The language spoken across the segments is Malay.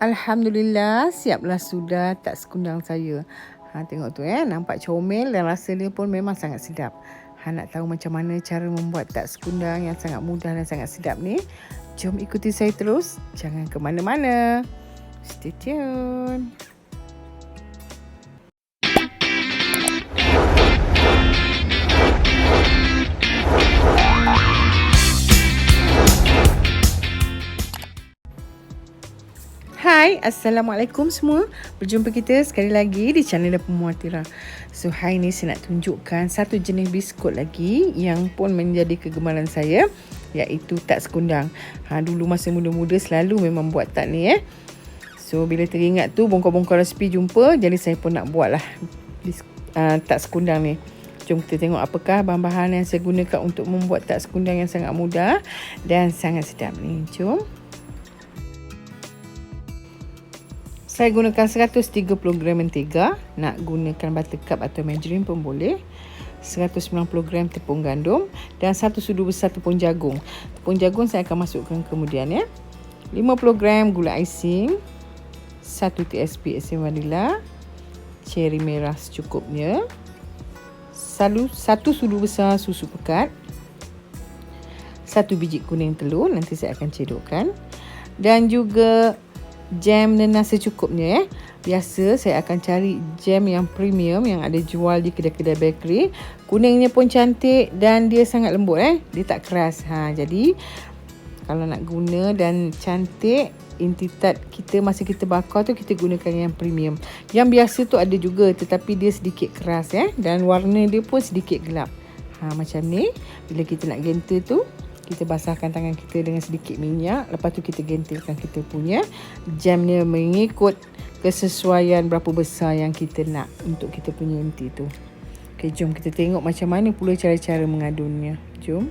Alhamdulillah, siaplah sudah tak sekundang saya. Tengok tu nampak comel dan rasa dia pun memang sangat sedap. Nak tahu macam mana cara membuat tak sekundang yang sangat mudah dan sangat sedap ni? Jom ikuti saya terus. Jangan ke mana-mana. Stay tune. Hai, Assalamualaikum semua. Berjumpa kita sekali lagi di channel Pemuatira. So, hari ni saya nak tunjukkan satu jenis biskut lagi yang pun menjadi kegemaran saya, iaitu tak sekundang. Dulu masa muda-muda selalu memang buat tak ni So, bila teringat tu bongkar-bongkar resipi jumpa, jadi saya pun nak buat lah tak sekundang ni. Jom kita tengok apakah bahan-bahan yang saya gunakan untuk membuat tak sekundang yang sangat mudah dan sangat sedap ni. Jom. Saya gunakan 130 gram mentega. Nak gunakan buttercup atau margarine pun boleh. 190 gram tepung gandum dan 1 sudu besar tepung jagung. Tepung jagung saya akan masukkan kemudian 50 gram gula icing, 1 TSP esen vanila, ceri merah secukupnya, 1 sudu besar susu pekat, 1 biji kuning telur, nanti saya akan cedokkan, dan juga jam nenas secukupnya. Biasa saya akan cari jam yang premium yang ada jual di kedai-kedai bakery. Kuningnya pun cantik dan dia sangat lembut dia tak keras. Jadi kalau nak guna dan cantik, intitat kita masa kita bakar tu kita gunakan yang premium. Yang biasa tu ada juga tetapi dia sedikit keras dan warna dia pun sedikit gelap. Macam ni. Bila kita nak genter tu, kita basahkan tangan kita dengan sedikit minyak. Lepas tu kita gentilkan kita punya jamnya mengikut kesesuaian berapa besar yang kita nak untuk kita punya inti tu. Okey, jom kita tengok macam mana pula cara-cara mengadunnya. Jom.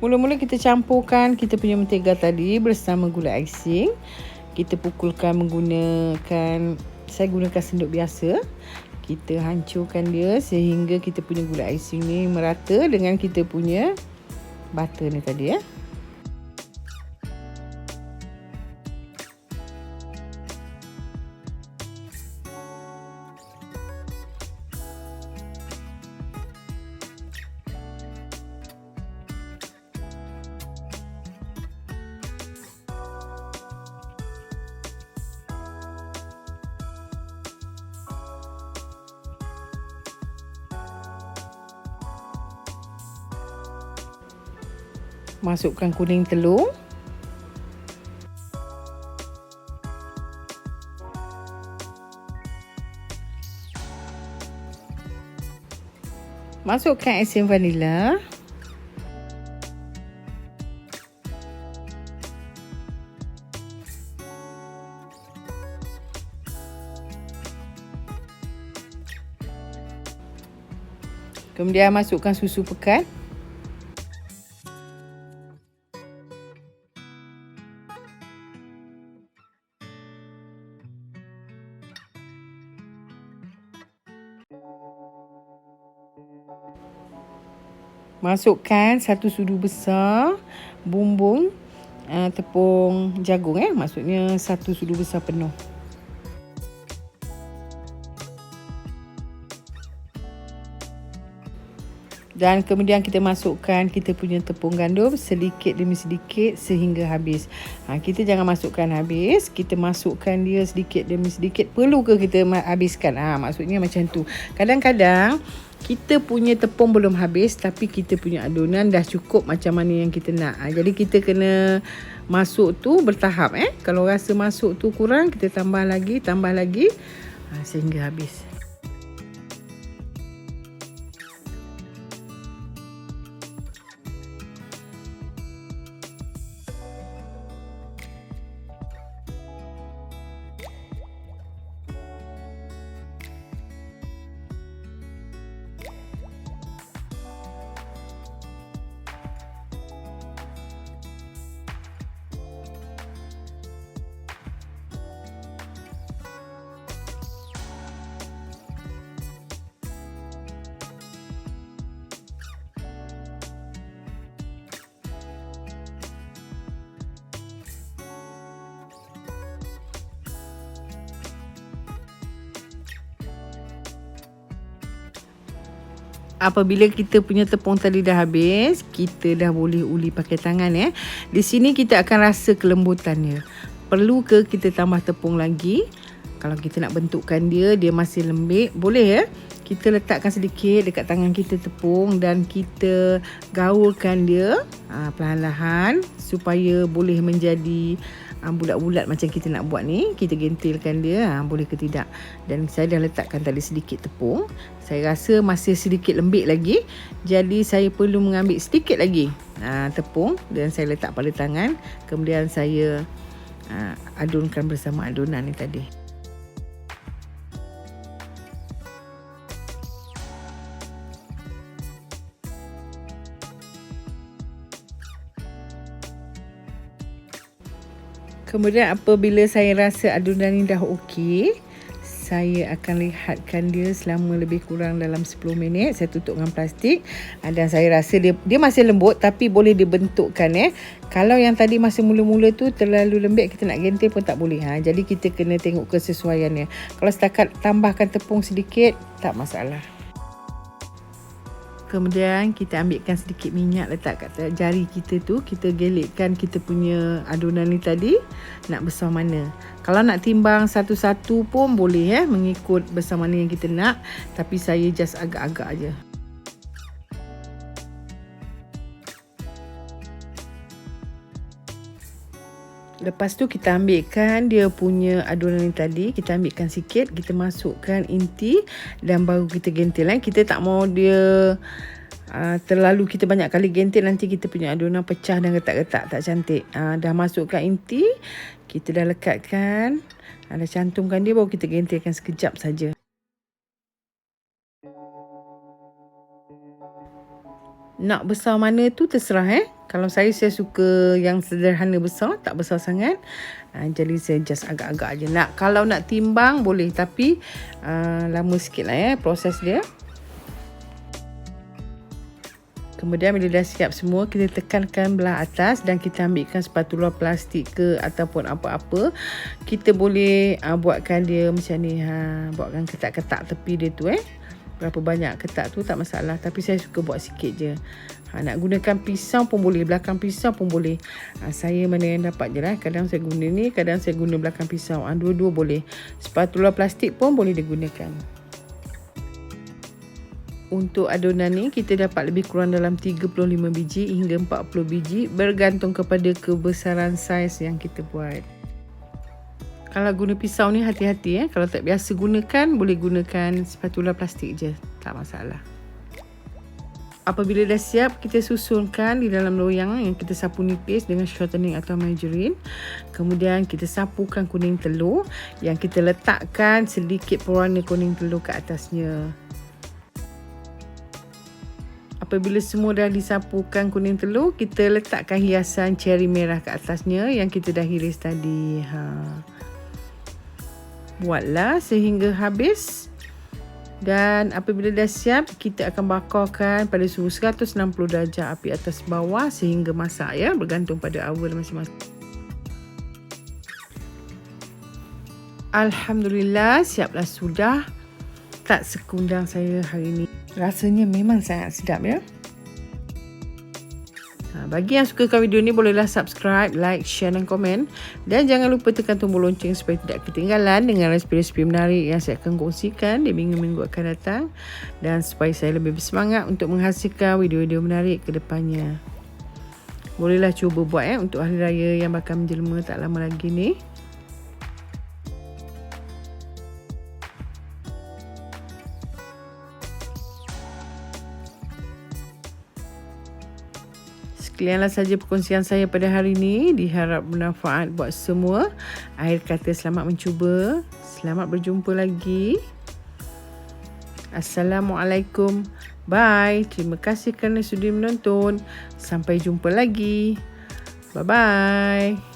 Mula-mula kita campurkan kita punya mentega tadi bersama gula icing. Kita pukulkan menggunakan, saya gunakan sendok biasa. Kita hancurkan dia sehingga kita punya gula icing ni merata dengan kita punya butter ni tadi Masukkan kuning telur. Masukkan esen vanila. Kemudian masukkan susu pekat. Masukkan 1 sudu besar bumbung tepung jagung maksudnya 1 sudu besar penuh. Dan kemudian kita masukkan kita punya tepung gandum sedikit demi sedikit sehingga habis. Kita jangan masukkan habis, kita masukkan dia sedikit demi sedikit. Perlu ke kita habiskan? Maksudnya macam tu. Kadang-kadang kita punya tepung belum habis tapi kita punya adunan dah cukup macam mana yang kita nak. Jadi kita kena masuk tu bertahap. Kalau rasa masuk tu kurang, kita tambah lagi sehingga habis. Apabila kita punya tepung tadi dah habis, kita dah boleh uli pakai tangan ya. Di sini kita akan rasa kelembutannya. Perlu ke kita tambah tepung lagi? Kalau kita nak bentukkan dia masih lembik, boleh ya. Kita letakkan sedikit dekat tangan kita tepung dan kita gaulkan dia perlahan-lahan supaya boleh menjadi bulat-bulat macam kita nak buat ni. Kita gentilkan dia, boleh ke tidak. Dan saya dah letakkan tadi sedikit tepung. Saya rasa masih sedikit lembik lagi, jadi saya perlu mengambil sedikit lagi tepung dan saya letak pada tangan. Kemudian saya adunkan bersama adunan ni tadi. Kemudian apabila saya rasa adunan ni dah okey, saya akan lihatkan dia selama lebih kurang dalam 10 minit. Saya tutup dengan plastik dan saya rasa dia masih lembut tapi boleh dibentukkan ya. Kalau yang tadi masih mula-mula tu terlalu lembik, kita nak gentil pun tak boleh. Jadi kita kena tengok kesesuaiannya. Kalau setakat tambahkan tepung sedikit, tak masalah. Kemudian kita ambilkan sedikit minyak, letak kat jari kita tu. Kita gelitkan kita punya adunan ni tadi. Nak besar mana. Kalau nak timbang satu-satu pun boleh ya, mengikut besar mana yang kita nak. Tapi saya just agak-agak aja. Lepas tu kita ambilkan dia punya adunan ni tadi. Kita ambilkan sikit, kita masukkan inti dan baru kita gentil. Kita tak mau dia terlalu kita banyak kali gentil, nanti kita punya adunan pecah dan retak-retak, tak cantik. Dah masukkan inti, kita dah lekatkan, dah cantumkan dia, baru kita gentilkan sekejap saja. Nak besar mana tu terserah Kalau saya suka yang sederhana besar, tak besar sangat. Jadi saya just agak-agak aja. Kalau nak timbang boleh, tapi lama sikit lah proses dia. Kemudian bila dah siap semua, kita tekankan belah atas dan kita ambilkan spatula plastik ke ataupun apa-apa. Kita boleh buatkan dia macam ni. Buatkan ketak-ketak tepi dia tu Berapa banyak ketak tu tak masalah, tapi saya suka buat sikit je. Nak gunakan pisau pun boleh, belakang pisau pun boleh. Saya mana yang dapat je lah. Kadang saya guna ni, kadang saya guna belakang pisau. Dua-dua boleh. Spatula plastik pun boleh digunakan. Untuk adunan ni kita dapat lebih kurang dalam 35 biji hingga 40 biji, bergantung kepada kebesaran saiz yang kita buat. Kalau guna pisau ni hati-hati Kalau tak biasa gunakan, boleh gunakan spatula plastik je, tak masalah. Apabila dah siap, kita susunkan di dalam loyang yang kita sapu nipis dengan shortening atau margarine. Kemudian kita sapukan kuning telur yang kita letakkan sedikit pewarna kuning telur ke atasnya. Apabila semua dah disapukan kuning telur, kita letakkan hiasan ceri merah ke atasnya yang kita dah iris tadi. Buatlah sehingga habis. Dan apabila dah siap, kita akan bakarkan pada suhu 160 darjah api atas bawah sehingga masak bergantung pada oven masing-masing. Alhamdulillah, siaplah sudah. Tak sekundang saya hari ini. Rasanya memang sangat sedap Bagi yang sukakan video ni, bolehlah subscribe, like, share dan komen. Dan jangan lupa tekan tombol lonceng supaya tidak ketinggalan dengan resipi-resipi menarik yang saya akan kongsikan di minggu-minggu akan datang. Dan supaya saya lebih bersemangat untuk menghasilkan video-video menarik ke depannya. Bolehlah cuba buat untuk hari raya yang bakal menjelma tak lama lagi ni. Sekianlah saja perkongsian saya pada hari ini. Diharap bermanfaat buat semua. Akhir kata, selamat mencuba. Selamat berjumpa lagi. Assalamualaikum. Bye. Terima kasih kerana sudi menonton. Sampai jumpa lagi. Bye-bye.